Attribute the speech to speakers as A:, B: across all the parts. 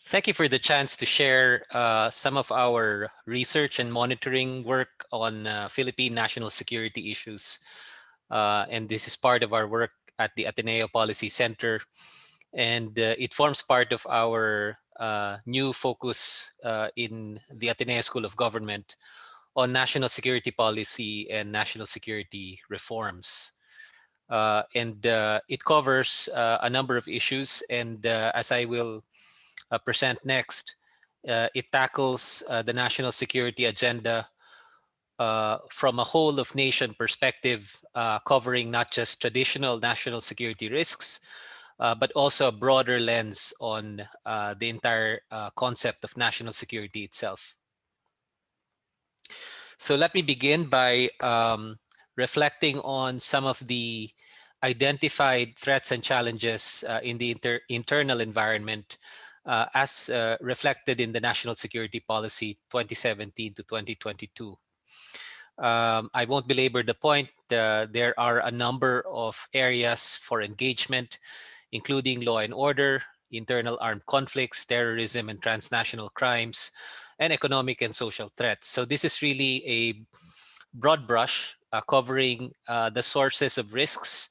A: Thank you for the chance to share some of our research and monitoring work on Philippine national security issues. And this is part of our work at the Ateneo Policy Center. And it forms part of our new focus in the Ateneo School of Government on national security policy and national security reforms. And it covers a number of issues. And as I will present next, it tackles the national security agenda from a whole of nation perspective, covering not just traditional national security risks, but also a broader lens on the entire concept of national security itself. So let me begin by reflecting on some of the identified threats and challenges in the internal environment as reflected in the National Security Policy 2017 to 2022. I won't belabor the point. There are a number of areas for engagement, including law and order, internal armed conflicts, terrorism and transnational crimes, and economic and social threats. So this is really a broad brush covering the sources of risks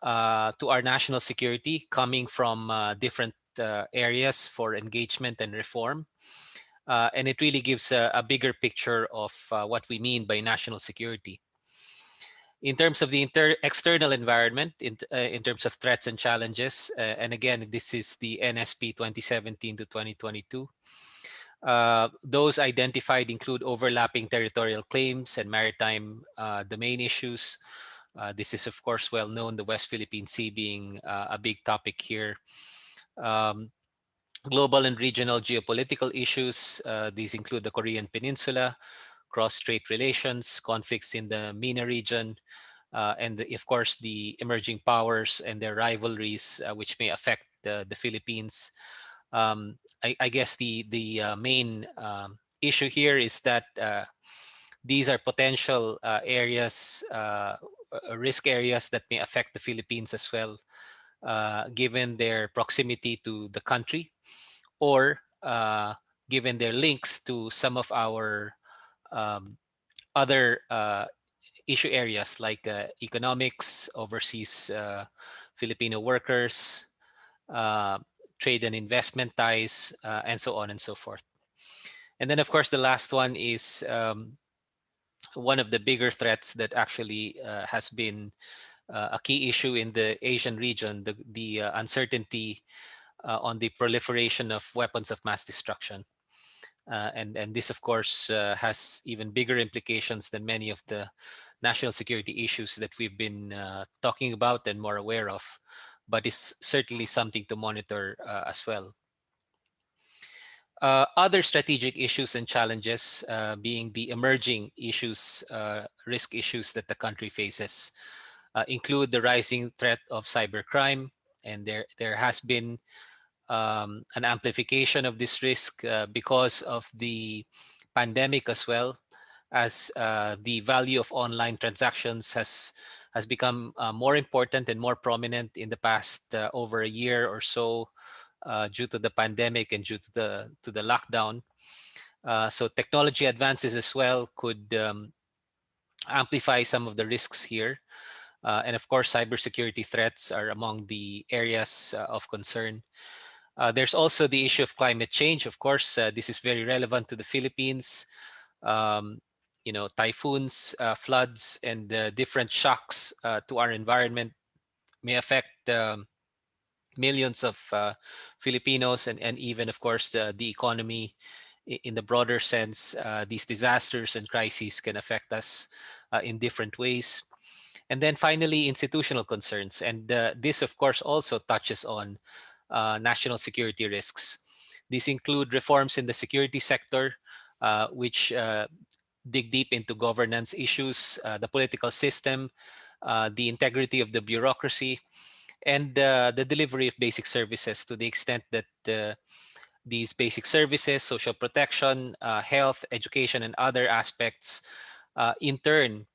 A: to our national security coming from different areas for engagement and reform. And it really gives a bigger picture of what we mean by national security. In terms of the external environment, in terms of threats and challenges, and again, this is the NSP 2017 to 2022. Those identified include overlapping territorial claims and maritime domain issues. This is, of course, well known, the West Philippine Sea being a big topic here. Um, Global and regional geopolitical issues. These include the Korean Peninsula, cross-strait relations, conflicts in the MENA region, and of course the emerging powers and their rivalries, which may affect the Philippines. I guess the main issue here is that these are potential areas, risk areas that may affect the Philippines as well, given their proximity to the country, or given their links to some of our um, other issue areas like economics, overseas Filipino workers, uh, trade and investment ties, and so on and so forth. And then, of course, the last one is one of the bigger threats that actually has been a key issue in the Asian region, the uncertainty on the proliferation of weapons of mass destruction. And this, of course, has even bigger implications than many of the national security issues that we've been talking about and more aware of, but is certainly something to monitor as well. Other strategic issues and challenges being the emerging issues, risk issues that the country faces, include the rising threat of cybercrime, and there has been an amplification of this risk because of the pandemic, as well as the value of online transactions has become more important and more prominent in the past over a year or so, due to the pandemic and due to the lockdown. So technology advances as well could amplify some of the risks here. And of course, cybersecurity threats are among the areas of concern. There's also the issue of climate change. Of course, this is very relevant to the Philippines. Um, typhoons, floods, and different shocks to our environment may affect millions of Filipinos, and even, of course, the economy in the broader sense. These disasters and crises can affect us in different ways. And then finally, institutional concerns. And this, of course, also touches on national security risks. These include reforms in the security sector, which dig deep into governance issues, the political system, the integrity of the bureaucracy, and the delivery of basic services, to the extent that these basic services, social protection, health, education, and other aspects, in turn,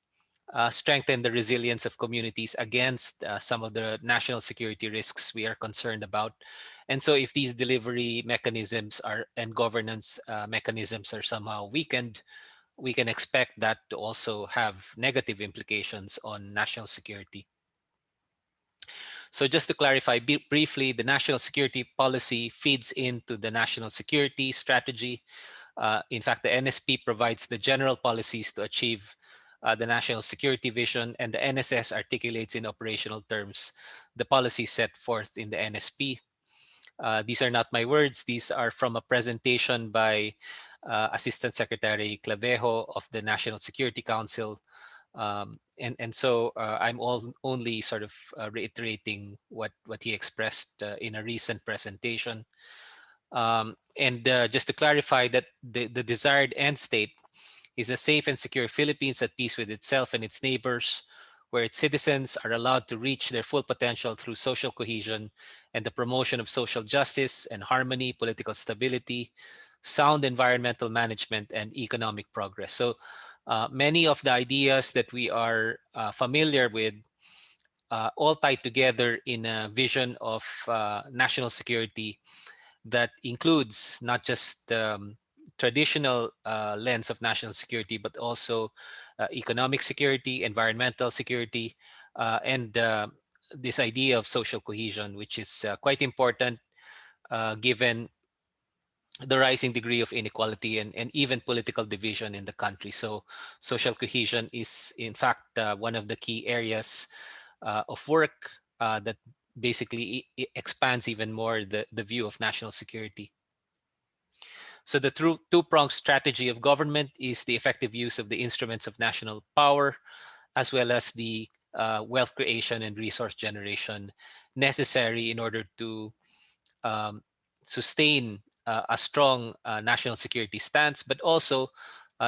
A: strengthen the resilience of communities against some of the national security risks we are concerned about. And so if these delivery mechanisms are and governance mechanisms are somehow weakened, we can expect that to also have negative implications on national security. So just to clarify briefly, the national security policy feeds into the national security strategy. In fact, the NSP provides the general policies to achieve the national security vision, and the NSS articulates in operational terms the policies set forth in the NSP. These are not my words. These are from a presentation by Assistant Secretary Clavejo of the National Security Council. And so I'm only sort of reiterating what he expressed in a recent presentation. And just to clarify that the desired end state is a safe and secure Philippines at peace with itself and its neighbors, where its citizens are allowed to reach their full potential through social cohesion and the promotion of social justice and harmony, political stability, sound environmental management, and economic progress. So many of the ideas that we are familiar with all tied together in a vision of national security that includes not just traditional lens of national security, but also economic security, environmental security, and this idea of social cohesion, which is quite important given the rising degree of inequality and even political division in the country. So social cohesion is in fact one of the key areas of work that basically expands even more the view of national security. So the two-pronged strategy of government is the effective use of the instruments of national power, as well as the wealth creation and resource generation necessary in order to um, sustain a strong national security stance, but also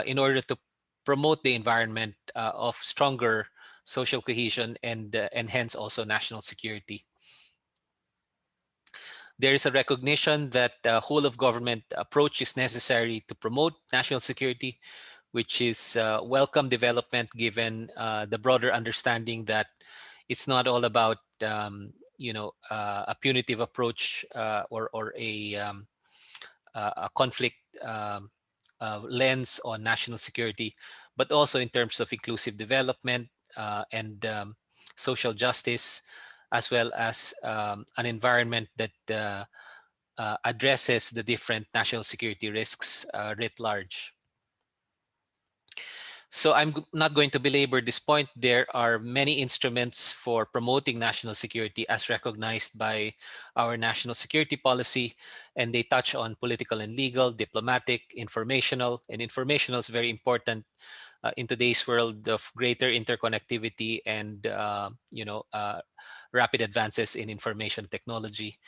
A: in order to promote the environment of stronger social cohesion and hence also national security. There is a recognition that the whole of government approach is necessary to promote national security, which is welcome development given the broader understanding that it's not all about a punitive approach or a conflict lens on national security, but also in terms of inclusive development and social justice, as well as an environment that addresses the different national security risks writ large. So I'm not going to belabor this point. There are many instruments for promoting national security as recognized by our national security policy, and they touch on political and legal, diplomatic, informational, and informational is very important in today's world of greater interconnectivity and rapid advances in information technology.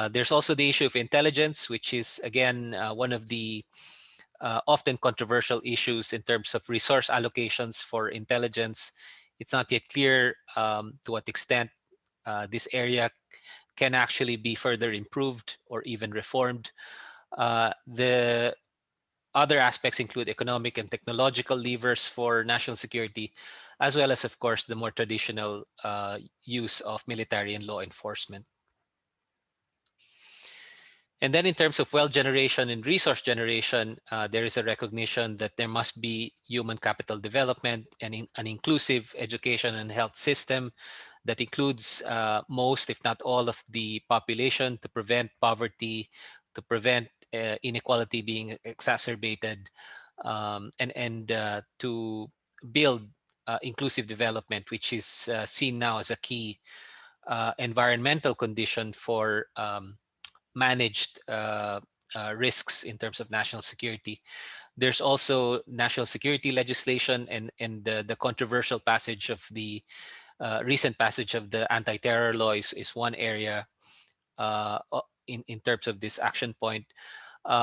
A: There's also the issue of intelligence, which is again one of the often controversial issues in terms of resource allocations for intelligence. It's not yet clear to what extent this area can actually be further improved or even reformed. The other aspects include economic and technological levers for national security, as well as, of course, the more traditional use of military and law enforcement. And then in terms of wealth generation and resource generation, there is a recognition that there must be human capital development and an inclusive education and health system that includes most, if not all, of the population to prevent poverty, to prevent inequality being exacerbated, and to build inclusive development, which is seen now as a key environmental condition for managed risks in terms of national security. There's also national security legislation and the controversial passage of the recent passage of the anti-terror law is one area in terms of this action point.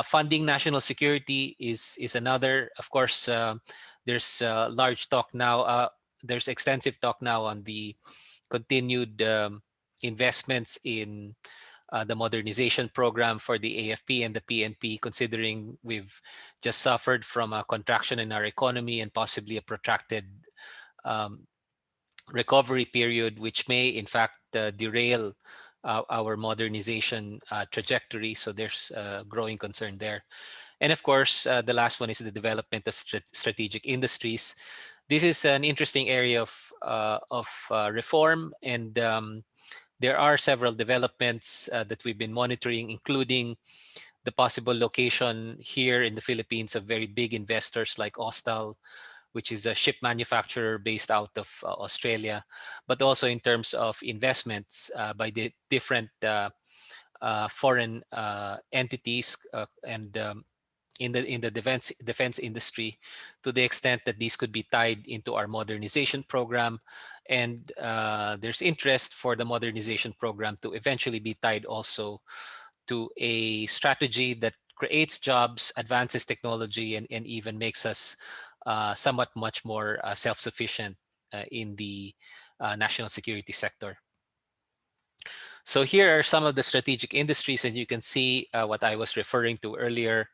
A: Funding national security is another. Of course, there's large talk now. There's extensive talk now on the continued investments in the modernization program for the AFP and the PNP, considering we've just suffered from a contraction in our economy and possibly a protracted um, recovery period, which may in fact derail our modernization trajectory. So there's growing concern there. And of course, the last one is the development of strategic industries. This is an interesting area of reform, and there are several developments that we've been monitoring, including the possible location here in the Philippines of very big investors like Ostal, which is a ship manufacturer based out of Australia, but also in terms of investments by the different foreign entities and in the defense industry, to the extent that these could be tied into our modernization program. And there's interest for the modernization program to eventually be tied also to a strategy that creates jobs, advances technology, and even makes us somewhat much more self-sufficient in the national security sector. So here are some of the strategic industries, and you can see what I was referring to earlier: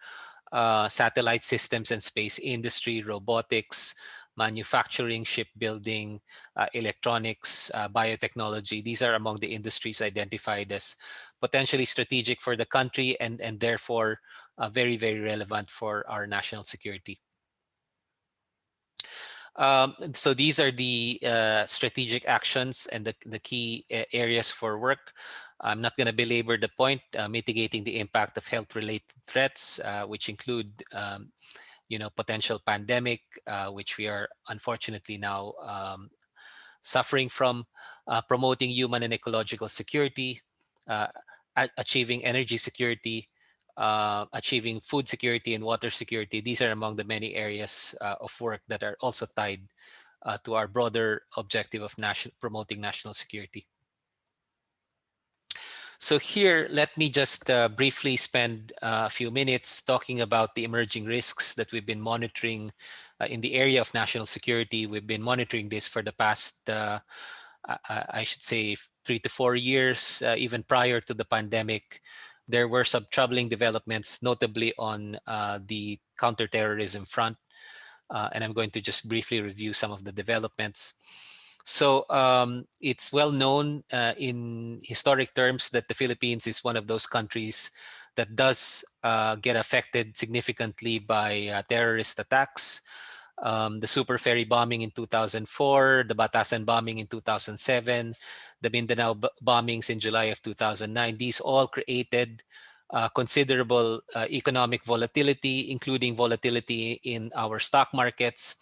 A: satellite systems and space industry, robotics, manufacturing, shipbuilding, electronics, biotechnology. These are among the industries identified as potentially strategic for the country, and therefore very, very relevant for our national security. So these are the strategic actions and the key areas for work. I'm not going to belabor the point. Mitigating the impact of health-related threats, which include potential pandemic, which we are unfortunately now suffering from. Promoting human and ecological security, uh, achieving energy security, achieving food security and water security. These are among the many areas of work that are also tied to our broader objective of promoting national security. So here, let me just briefly spend a few minutes talking about the emerging risks that we've been monitoring in the area of national security. We've been monitoring this for the past, I should say, 3 to 4 years, even prior to the pandemic. There were some troubling developments, notably on the counterterrorism front. And I'm going to just briefly review some of the developments. So it's well known in historic terms that the Philippines is one of those countries that does get affected significantly by terrorist attacks. The Super Ferry bombing in 2004, the Batasan bombing in 2007, the Mindanao bombings in July of 2009. These all created considerable economic volatility, including volatility in our stock markets,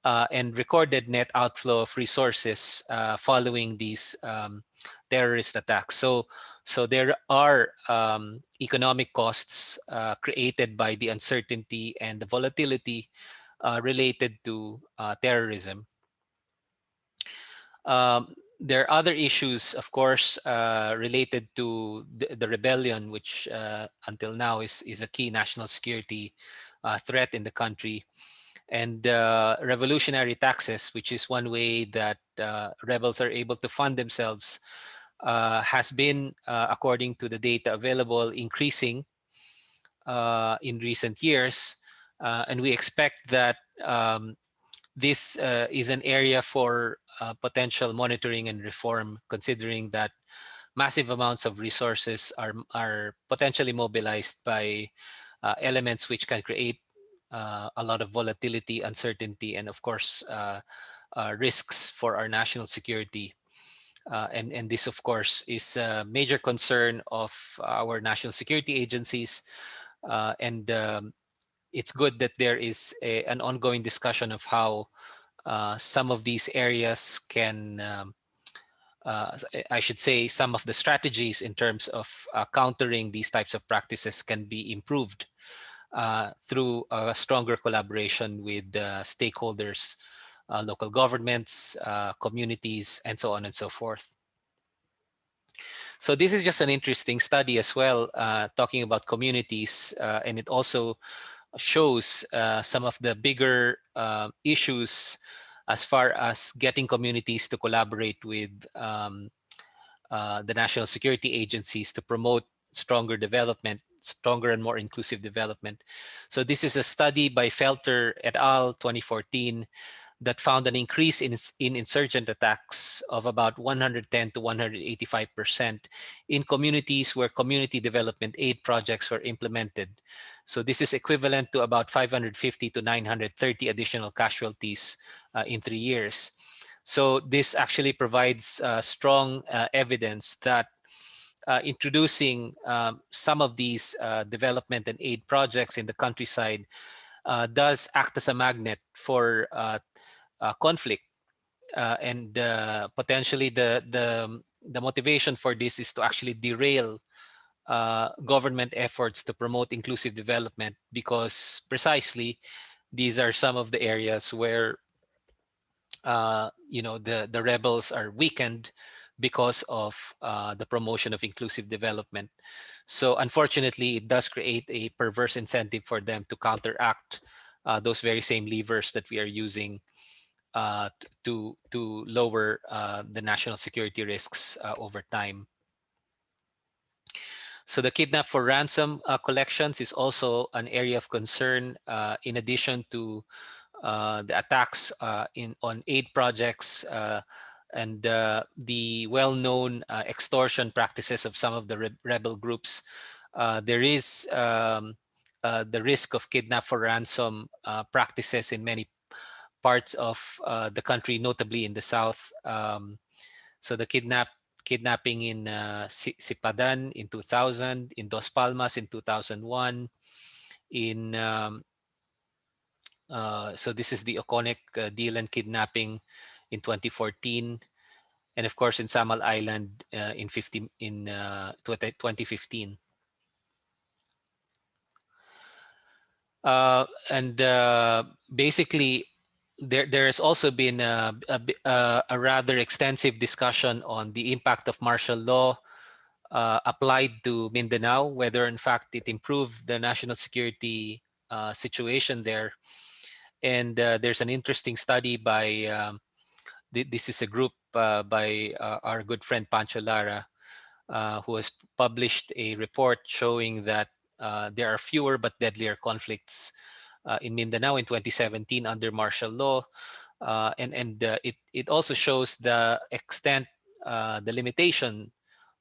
A: and recorded net outflow of resources following these terrorist attacks. So there are economic costs created by the uncertainty and the volatility related to terrorism. There are other issues, of course, related to the rebellion, which until now is a key national security threat in the country. And revolutionary taxes, which is one way that rebels are able to fund themselves, has been, according to the data available, increasing in recent years. And we expect that this is an area for potential monitoring and reform, considering that massive amounts of resources are potentially mobilized by elements which can create a lot of volatility, uncertainty, and of course, risks for our national security. And this, of course, is a major concern of our national security agencies. And it's good that there is an ongoing discussion of how some of these areas can, I should say, some of the strategies in terms of countering these types of practices can be improved through a stronger collaboration with stakeholders, local governments, communities, and so on and so forth. So this is just an interesting study as well, talking about communities, and it also shows some of the bigger issues as far as getting communities to collaborate with the national security agencies to promote stronger development, stronger and more inclusive development. So this is a study by Felter et al. 2014 that found an increase in insurgent attacks of about 110 to 185% in communities where community development aid projects were implemented. So this is equivalent to about 550 to 930 additional casualties in 3 years. So this actually provides strong evidence that introducing some of these development and aid projects in the countryside does act as a magnet for conflict, and potentially the motivation for this is to actually derail government efforts to promote inclusive development, because precisely these are some of the areas where the rebels are weakened because of the promotion of inclusive development. So unfortunately, it does create a perverse incentive for them to counteract those very same levers that we are using to lower the national security risks over time. So the kidnap for ransom collections is also an area of concern, in addition to the attacks on aid projects, and the well-known extortion practices of some of the rebel groups. There is the risk of kidnap for ransom practices in many parts of the country, notably in the south. So the kidnapping in Sipadan in 2000, in Dos Palmas in 2001, in so this is the Oconek deal and kidnapping in 2014, and of course in Samal Island in 2015. And basically, there has also been a rather extensive discussion on the impact of martial law applied to Mindanao, whether in fact it improved the national security situation there. And there's an interesting study by, this is a group by our good friend Pancho Lara, who has published a report showing that there are fewer but deadlier conflicts in Mindanao in 2017 under martial law. And it also shows the extent, the limitation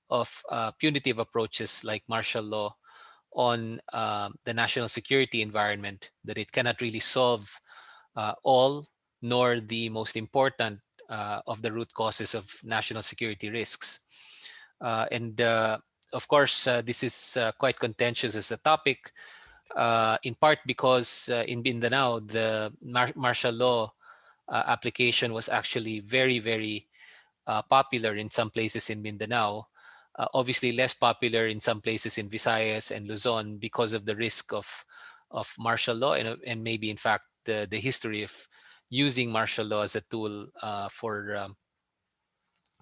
A: of punitive approaches like martial law on the national security environment, that it cannot really solve all, nor the most important of the root causes of national security risks. And of course, this is quite contentious as a topic, in part because in Mindanao, the martial law application was actually very, very popular in some places in Mindanao. Obviously less popular in some places in Visayas and Luzon because of the risk of martial law, and maybe in fact the history of using martial law as a tool for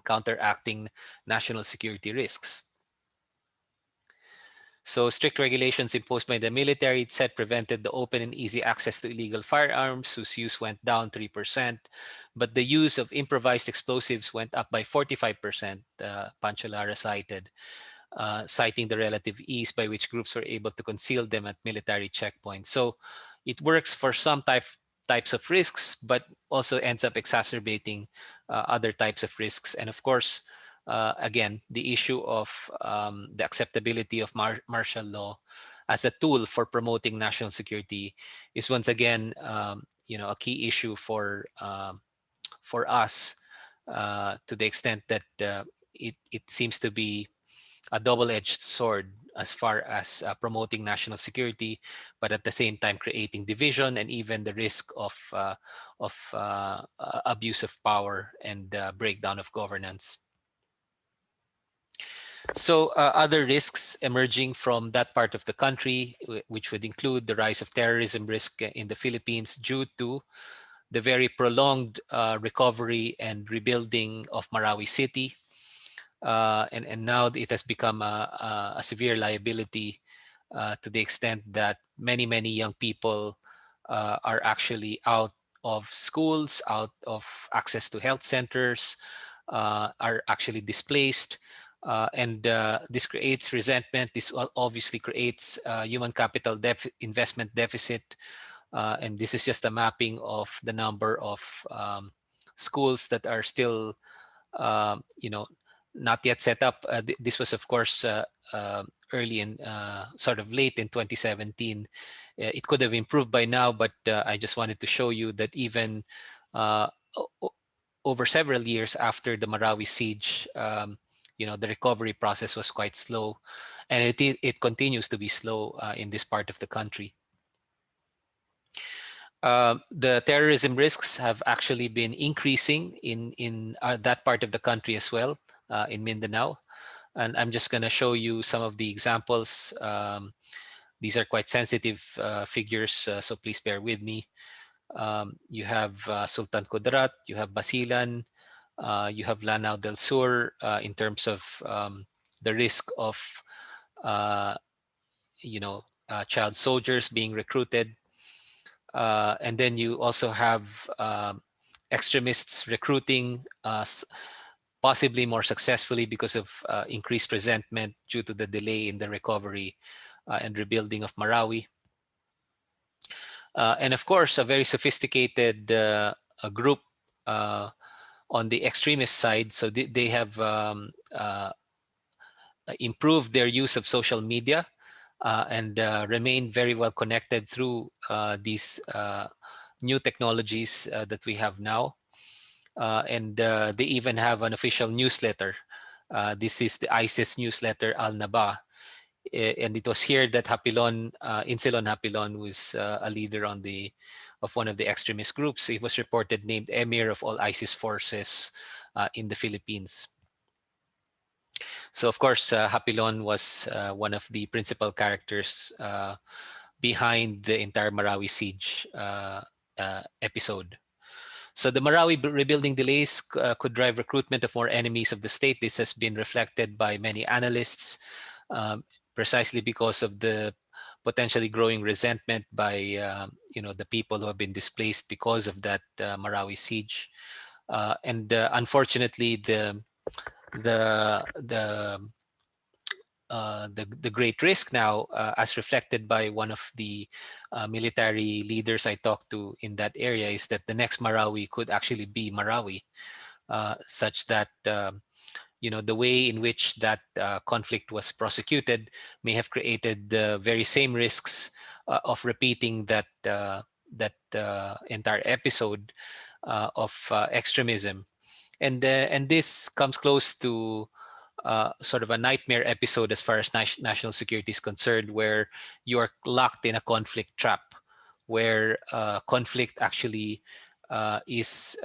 A: counteracting national security risks. So strict regulations imposed by the military, it said, prevented the open and easy access to illegal firearms, whose use went down 3%. But the use of improvised explosives went up by 45%, Pancho Lara cited, citing the relative ease by which groups were able to conceal them at military checkpoints. So it works for some types of risks, but also ends up exacerbating other types of risks. And of course, again, the issue of the acceptability of martial law as a tool for promoting national security is once again, a key issue for us, to the extent that it seems to be a double-edged sword as far as promoting national security, but at the same time creating division and even the risk of abuse of power and breakdown of governance. So other risks emerging from that part of the country, which would include the rise of terrorism risk in the Philippines due to the very prolonged recovery and rebuilding of Marawi City. And now it has become a severe liability to the extent that many young people are actually out of schools, out of access to health centers, are actually displaced. And this creates resentment. This obviously creates human capital investment deficit, And this is just a mapping of the number of schools that are still, you know, not yet set up. This was, of course, early and sort of late in 2017. It could have improved by now, but I just wanted to show you that even uh, over several years after the Marawi siege, the recovery process was quite slow, and it continues to be slow in this part of the country. The terrorism risks have actually been increasing in that part of the country as well, in Mindanao. And I'm just going to show you some of the examples. These are quite sensitive figures, so please bear with me. You have Sultan Kudarat, you have Basilan, you have Lanao del Sur in terms of the risk of, uh, child soldiers being recruited. And then you also have extremists recruiting possibly more successfully because of increased resentment due to the delay in the recovery and rebuilding of Marawi. And of course, a very sophisticated a group on the extremist side. So they have improved their use of social media and remain very well connected through these new technologies that we have now. And they even have an official newsletter. This is the ISIS newsletter Al Naba. And it was here that Hapilon, Insilon Hapilon, was a leader of one of the extremist groups. He was reported named Emir of all ISIS forces in the Philippines. So of course, Hapilon was one of the principal characters behind the entire Marawi siege episode. So the Marawi rebuilding delays could drive recruitment of more enemies of the state. This has been reflected by many analysts, precisely because of the potentially growing resentment by the people who have been displaced because of that Marawi siege. And unfortunately, the great risk now, as reflected by one of the military leaders I talked to in that area, is that the next Marawi could actually be Marawi, such that the way in which that conflict was prosecuted may have created the very same risks of repeating that entire episode of extremism, and this comes close to sort of a nightmare episode as far as national security is concerned, where you are locked in a conflict trap, where conflict actually is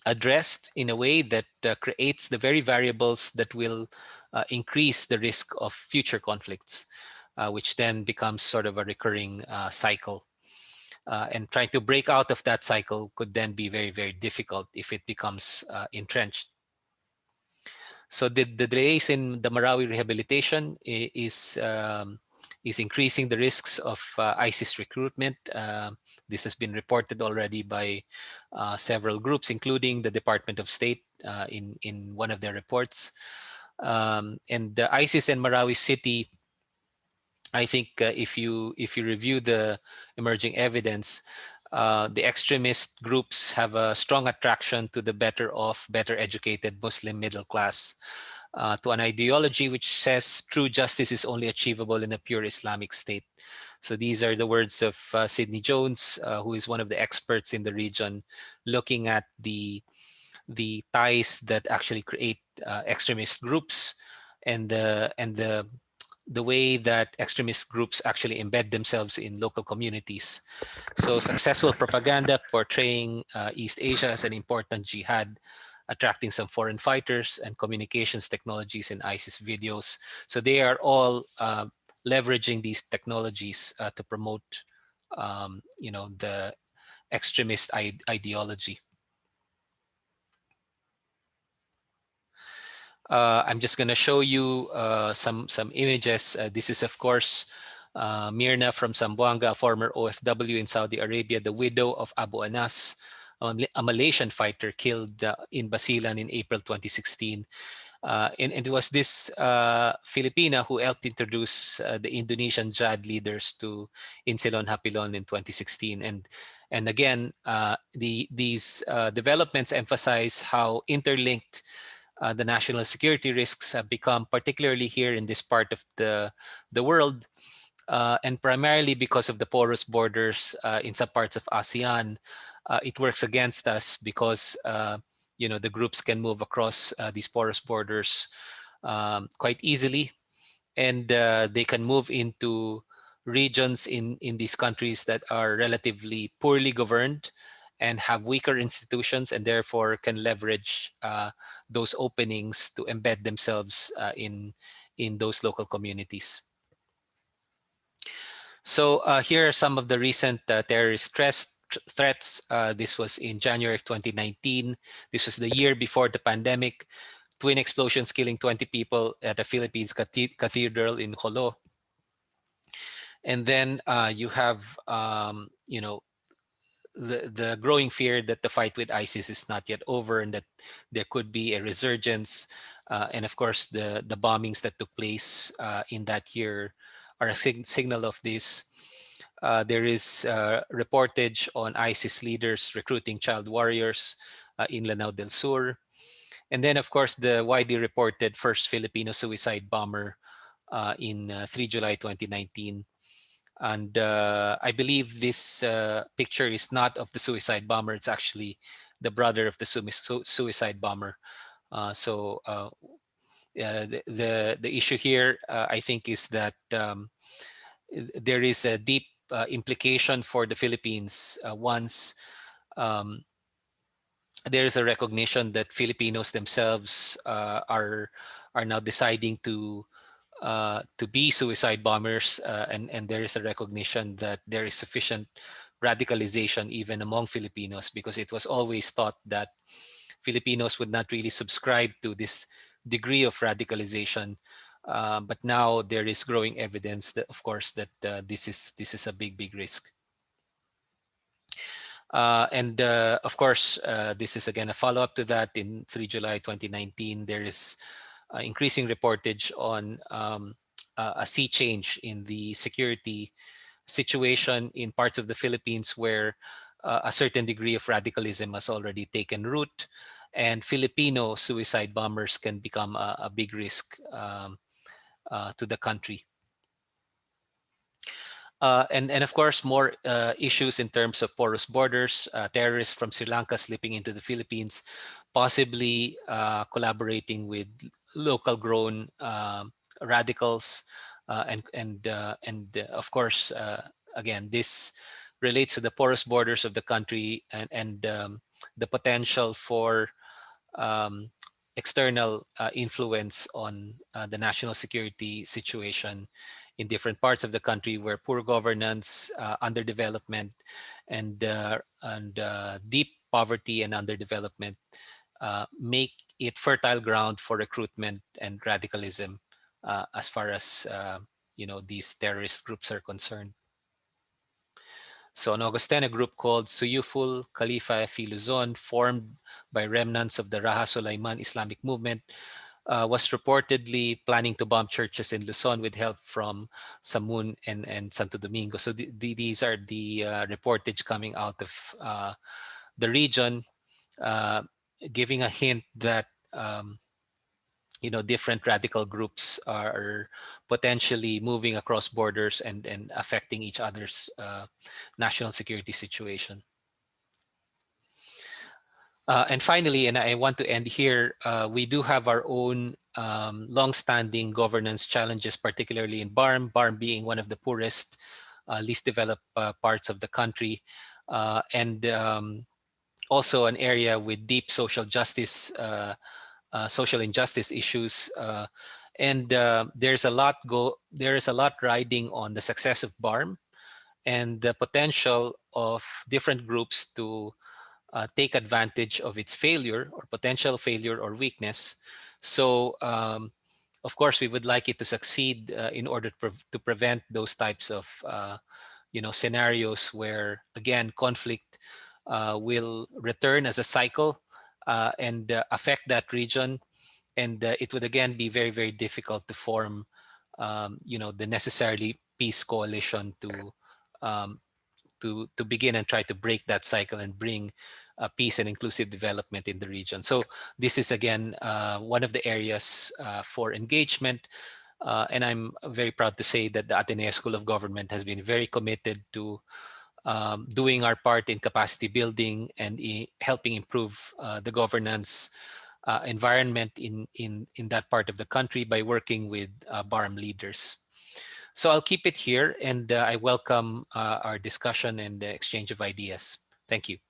A: addressed in a way that creates the very variables that will increase the risk of future conflicts, which then becomes sort of a recurring cycle. And trying to break out of that cycle could then be very, very difficult if it becomes entrenched. So the delays in the Marawi rehabilitation is increasing the risks of ISIS recruitment. This has been reported already by several groups, including the Department of State in one of their reports. And the ISIS and Marawi city, I think if you review the emerging evidence, the extremist groups have a strong attraction to the better off, better educated Muslim middle class, to an ideology which says true justice is only achievable in a pure Islamic state. So these are the words of Sidney Jones, who is one of the experts in the region, looking at the ties that actually create extremist groups, and the way that extremist groups actually embed themselves in local communities. So successful propaganda portraying East Asia as an important jihad, attracting some foreign fighters, and communications technologies in ISIS videos. So they are all leveraging these technologies to promote, the extremist ideology. I'm just going to show you some images. This is, of course, Mirna from Zamboanga, former OFW in Saudi Arabia, the widow of Abu Anas, a Malaysian fighter killed in Basilan in April 2016. And it was this Filipina who helped introduce the Indonesian jihad leaders to Insilon Hapilon in 2016. And again, these developments emphasize how interlinked the national security risks have become, particularly here in this part of the world, and primarily because of the porous borders in some parts of ASEAN. It works against us because the groups can move across these porous borders quite easily, and they can move into regions in these countries that are relatively poorly governed and have weaker institutions, and therefore can leverage those openings to embed themselves in those local communities. So here are some of the recent terrorist threats. This was in January of 2019. This was the year before the pandemic. Twin explosions killing 20 people at a Philippines cathedral in Jolo. And then you have, the growing fear that the fight with ISIS is not yet over and that there could be a resurgence. And of course, the bombings that took place in that year are a signal of this. There is reportage on ISIS leaders recruiting child warriors in Lanao del Sur. And then, of course, the widely reported first Filipino suicide bomber in 3 July 2019. And I believe this picture is not of the suicide bomber. It's actually the brother of the suicide bomber. The issue here, I think, is that there is a deep implication for the Philippines once there is a recognition that Filipinos themselves are now deciding to be suicide bombers, and there is a recognition that there is sufficient radicalization even among Filipinos, because it was always thought that Filipinos would not really subscribe to this degree of radicalization. But now there is growing evidence that, of course, that this is a big risk. And of course, this is again a follow-up to that. In 3 July 2019, there is increasing reportage on a sea change in the security situation in parts of the Philippines where a certain degree of radicalism has already taken root, and Filipino suicide bombers can become a big risk to the country. And of course, more issues in terms of porous borders, terrorists from Sri Lanka slipping into the Philippines, possibly collaborating with local grown radicals. And of course, again, this relates to the porous borders of the country, and the potential for um, external influence on the national security situation in different parts of the country where poor governance, underdevelopment, and deep poverty and underdevelopment make it fertile ground for recruitment and radicalism as far as these terrorist groups are concerned. So an Augustana group called Suyuful Khalifa fi Luzon, formed by remnants of the Raha Sulaiman Islamic movement, was reportedly planning to bomb churches in Luzon with help from Samun and Santo Domingo. So these are the reportage coming out of the region, uh, giving a hint that different radical groups are potentially moving across borders and affecting each other's national security situation. And finally, and I want to end here, we do have our own long-standing governance challenges, particularly in BARM being one of the poorest, least developed parts of the country, and also an area with deep social justice, social injustice issues. And there is a lot riding on the success of BARM and the potential of different groups to take advantage of its failure or potential failure or weakness. So, of course, we would like it to succeed in order to prevent those types of scenarios where, again, conflict will return as a cycle and affect that region. and it would again be very, very difficult to form, the necessarily peace coalition um, to begin and try to break that cycle and bring peace and inclusive development in the region. So this is again one of the areas for engagement. And I'm very proud to say that the Ateneo School of Government has been very committed to doing our part in capacity building and helping improve the governance environment in that part of the country by working with BARM leaders. So I'll keep it here, and I welcome our discussion and the exchange of ideas. Thank you.